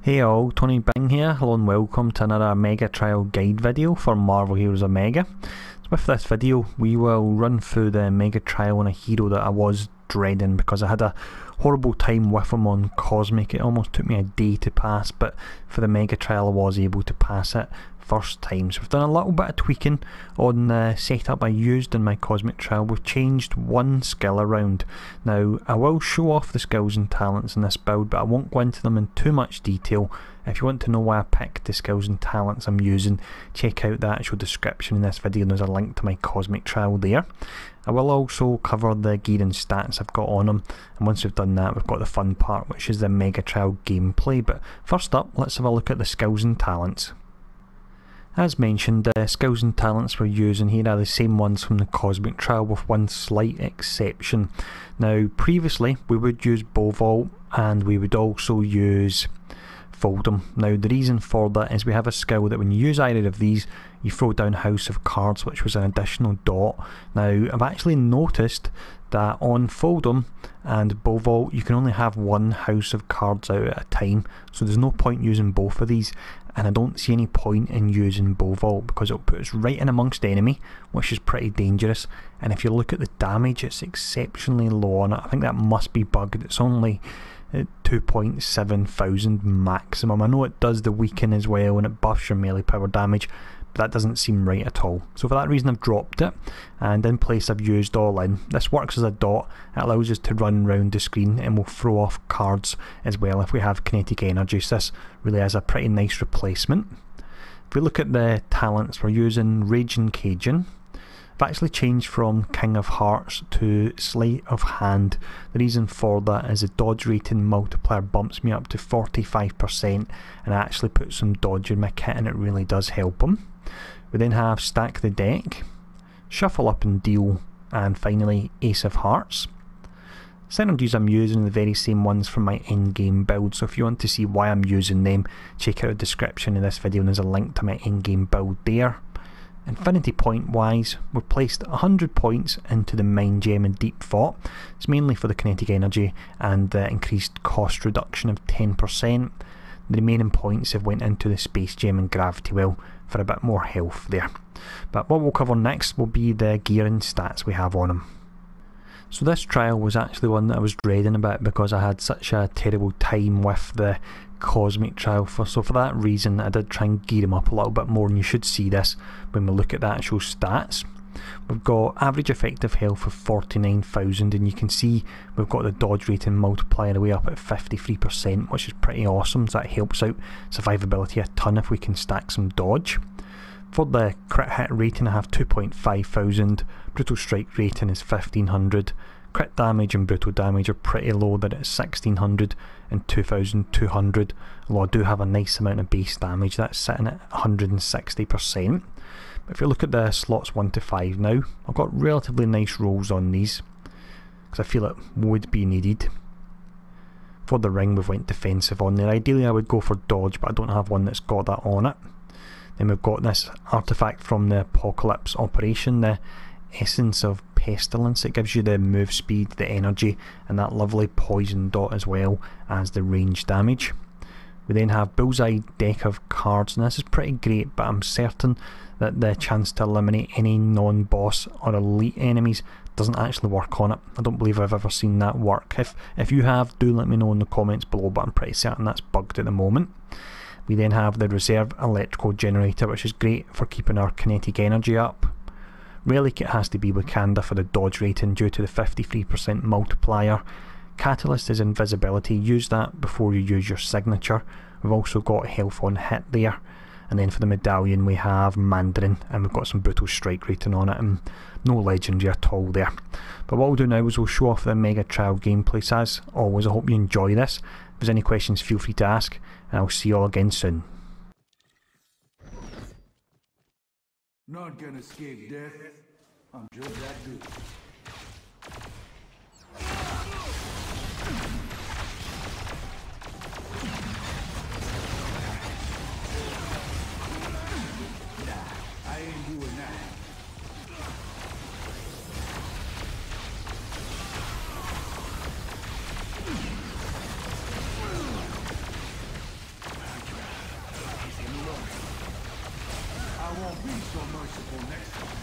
Hey all, Tony Bing here. Hello and welcome to another Omega Trial guide video for Marvel Heroes Omega. So with this video we will run through the Omega Trial on a hero that I was dreading because I had a horrible time with him on Cosmic. It almost took me a day to pass, but for the Mega Trial I was able to pass it first time. So we've done a little bit of tweaking on the setup I used in my Cosmic Trial. We've changed one skill around. Now I will show off the skills and talents in this build, but I won't go into them in too much detail. If you want to know why I picked the skills and talents I'm using, check out the actual description in this video and there's a link to my Cosmic Trial there. I will also cover the gear and stats I've got on them, and once we've done that we've got the fun part, which is the Mega Trial gameplay. But first up, let's have a look at the skills and talents. As mentioned, the skills and talents we're using here are the same ones from the Cosmic Trial with one slight exception. Now previously we would use Bow Vault and we would also use Fold'em. Now the reason for that is we have a skill that when you use either of these you throw down House of Cards, which was an additional dot. Now I've actually noticed that on Fold'em and Bow Vault you can only have one House of Cards out at a time, so there's no point using both of these, and I don't see any point in using Bow Vault because it'll put us right in amongst the enemy, which is pretty dangerous. And if you look at the damage, it's exceptionally low on it. I think that must be bugged. It's only 2.7 thousand maximum. I know it does the weaken as well and it buffs your melee power damage, but that doesn't seem right at all. So for that reason I've dropped it, and in place I've used All In. This works as a dot. It allows us to run around the screen and we'll throw off cards as well if we have kinetic energy, so this really is a pretty nice replacement. If we look at the talents, we're using Raging Cajun. I've actually changed from King of Hearts to Sleight of Hand. The reason for that is the dodge rating multiplier bumps me up to 45%, and I actually put some dodge in my kit and it really does help them. We then have Stack the Deck, Shuffle Up and Deal, and finally Ace of Hearts. Synergies I'm using are the very same ones from my in-game build, so if you want to see why I'm using them, check out the description of this video and there's a link to my in-game build there. Infinity point wise, we've placed 100 points into the Mind Gem and Deep Thought. It's mainly for the kinetic energy and the increased cost reduction of 10%. The remaining points have went into the Space Gem and Gravity Well for a bit more health there. But what we'll cover next will be the gear and stats we have on them. So this trial was actually one that I was dreading about because I had such a terrible time with the Cosmic Trial, so for that reason I did try and gear him up a little bit more, and you should see this when we look at the actual stats. We've got average effective health of 49,000, and you can see we've got the dodge rating multiplier away up at 53%, which is pretty awesome, so that helps out survivability a ton if we can stack some dodge. For the crit hit rating I have 2,500, brutal strike rating is 1,500, crit damage and brutal damage are pretty low, they're at 1,600 and 2,200, although I do have a nice amount of base damage, that's sitting at 160%. But if you look at the slots 1 to 5 now, I've got relatively nice rolls on these because I feel it would be needed. For the ring we've went defensive on there. Ideally I would go for dodge, but I don't have one that's got that on it. Then we've got this artifact from the Apocalypse Operation, the Essence of Pestilence. It gives you the move speed, the energy, and that lovely poison dot as well as the range damage. We then have Bullseye Deck of Cards, and this is pretty great, but I'm certain that the chance to eliminate any non-boss or elite enemies doesn't actually work on it. I don't believe I've ever seen that work. If you have, do let me know in the comments below, but I'm pretty certain that's bugged at the moment. We then have the Reserve Electrical Generator, which is great for keeping our kinetic energy up. Relic, it has to be Wakanda for the dodge rating due to the 53% multiplier. Catalyst is invisibility, use that before you use your signature. We've also got health on hit there. And then for the medallion we have Mandarin, and we've got some brutal strike rating on it and no legendary at all there. But what we'll do now is we'll show off the Mega Trial gameplay. So as always, I hope you enjoy this. If there's any questions, feel free to ask, and I'll see you all again soon. Not gonna escape death. I'm just that good. Nah, I ain't doing that. careful next time.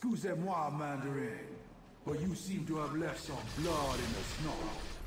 Excusez-moi, Mandarin, but you seem to have left some blood in the snow.